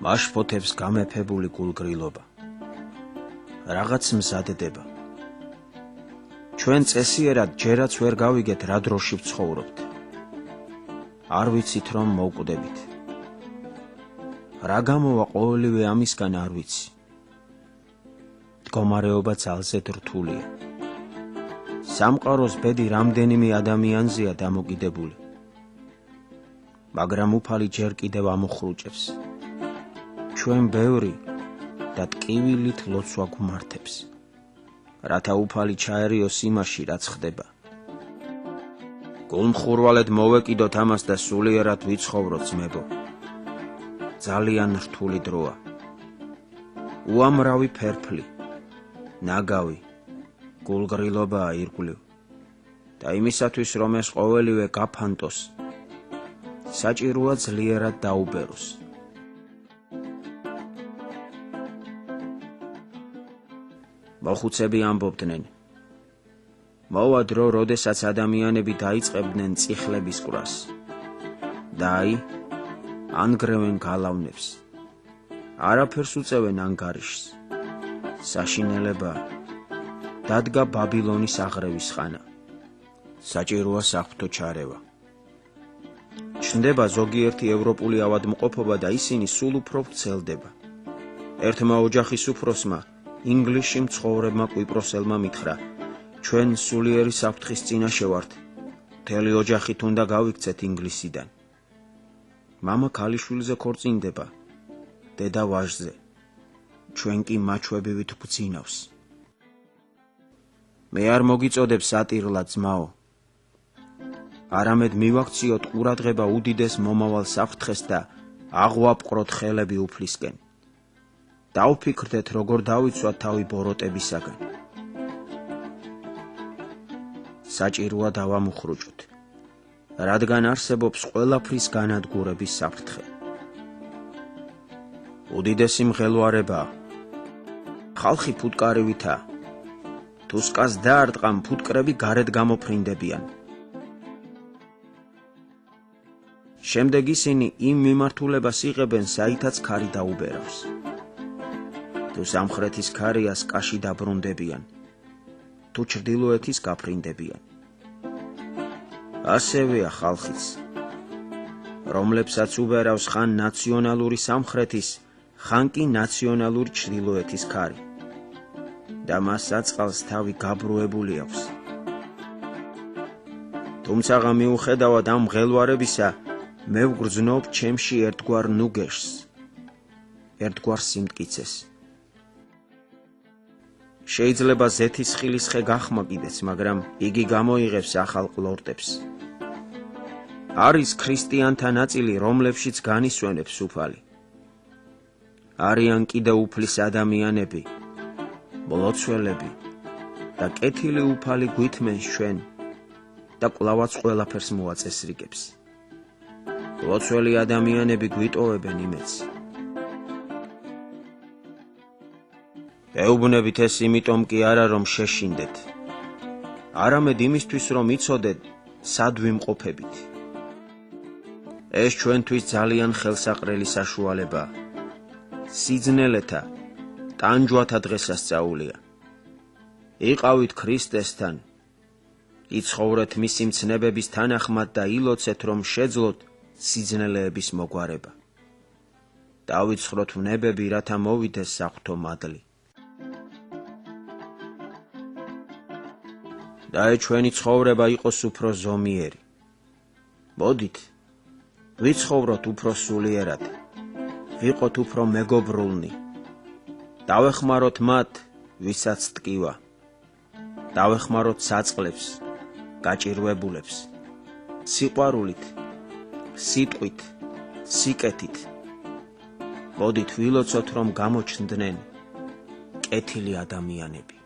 აშფოთებს გამეფებული გულგრილობა. რაღაც მზადდება. ჩვენ წესიერად ჯერაც ვერ გავიგეთ რა დროში ვცხოვრობთ. არ ვიცით რომ მოვკვდებით. რა გამოვა ყოველივე ამისგან არ ვიცი. მდგომარეობა ძალზედ რთულია. სამყაროს ბედი რამდენიმე ადამიანზეა დამოკიდებული. მაგრამ უფალი ჯერ კიდევ ამოხრუჭებს. ჩვენ ბევრი და ტკივილით ლოცვა გვმართებს, რათა უფალი ჩაერიოს იმაში, რაც ხდება. გულმხურვალედ მოვეკიდოთ ამას და სულიერად ვიცხოვროთ, ძმებო. ძალიან რთული დროა. უამრავი ფერფლი, ნაგავი, გულგრილობაა ირგვლივ. და იმისათვის, რომ ეს ყოველივე გაფანტოს, საჭიროა ძლიერად დაუბეროს. მოხუცები ამბობდნენ, მოვა დრო, როდესაც ადამიანები დაიწყებდნენ წიხლების კვრას. და აი, ანგრევენ გალავნებს. არაფერს უწევენ ანგარიშს. საშინელებაა. დადგა ბაბილონის აღრევის ხანა. საჭიროა საღვთო ჩარევა. ჩნდება ზოგიერთი ევროპული ავადმყოფობა და ისინი სულ უფრო ვრცელდება. ერთმა ოჯახის უფროსმა ინგლისში მცხოვრებმა კვიპროსელმა მითხრა, ჩვენ სულიერი საფრთხის წინაშე ვართ. მთელი ოჯახით უნდა გავიქცეთ ინგლისიდან. მამა ქალიშვილზე ქორწინდება, დედა ვაჟზე. ჩვენ კი მაჩვევივით გვძინავს. მე არ მოგიწოდებ სატირლად, ძმაო. არამედ მივაქციოთ ყურადღება უდიდეს მომავალ საფრთხეს და აღვაპყროთ ხელები უფლისკენ. დავფიქრდეთ, როგორ დავიცვათ თავი ბოროტებისაგან. საჭიროა დავამუხრუჭოთ, რადგან არსებობს ყველაფრის განადგურების საფრთხე. უდიდესი მღელვარებაა. ხალხი ფუტკარივითაა. თუ სკას დაარტყამ, ფუტკრები გარეთ გამოფრინდებიან. შემდეგ ისინი იმ მიმართულებას იღებენ, საითაც ქარი დაუბერავს. თუ სამხრეთის ქარია, სკაში დაბრუნდებიან. თუ ჩრდილოეთის გაფრინდებიან. ასევეა ხალხიც, რომლებსაც უბერავს ხან ნაციონალური სამხრეთის, ხან კი ნაციონალური ჩრდილოეთის ქარი. და მას აწყალს თავი გაბრუებული აქვს. თუმცა მიუხედავად ამ მღელვარებისა, მე ვგრძნობ ჩემში ერთგვარ ნუგეშს, ერთგვარ სიმტკიცეს. შეიძლება ზეთისხილის ხე გახმაკიდეც, მაგრამ იგი გამოიღებს ახალ ყლორტებს. არის ქრისტიანთა ნაწილი, რომლებშიც განისვენებს უფალი. არიან კიდევ უფლის ადამიანები, მლოცველები და კეთილი უფალი გვითმენს ჩვენ და კვლავაც ყველაფერს მოაწესრიგებს. მლოცველი ადამიანები გვიტოვებენ იმედს. ეუბნებით ეს იმიტომ კი არა, რომ შეშინდეთ, არამედ იმისთვის, რომ იცოდეთ, სად ვიმყოფებით. ეს ჩვენთვის ძალიან ხელსაყრელი საშუალებაა. სიძნელეთა, ტანჯვათა დღესასწაულია. იყავით ქრისტესთან, იცხოვრეთ მისი მცნებების თანახმად და ილოცეთ, რომ შეძლოთ სიძნელეების მოგვარება. დავიცხროთ ვნებები, რათა მოვიდეს საღვთო მადლი. და ჩვენი ცხოვრება იყოს უფრო ზომიერი. მოდით, ვიცხოვროთ უფრო სულიერად, ვიყოთ უფრო მეგობრულნი. დავეხმაროთ მათ, ვისაც ტკივა. დავეხმაროთ საწყლებს, გაჭირვებულებს. სიყვარულით, სიტყვით, სიკეთით. მოდით ვილოცოთ, რომ გამოჩნდნენ კეთილი ადამიანები.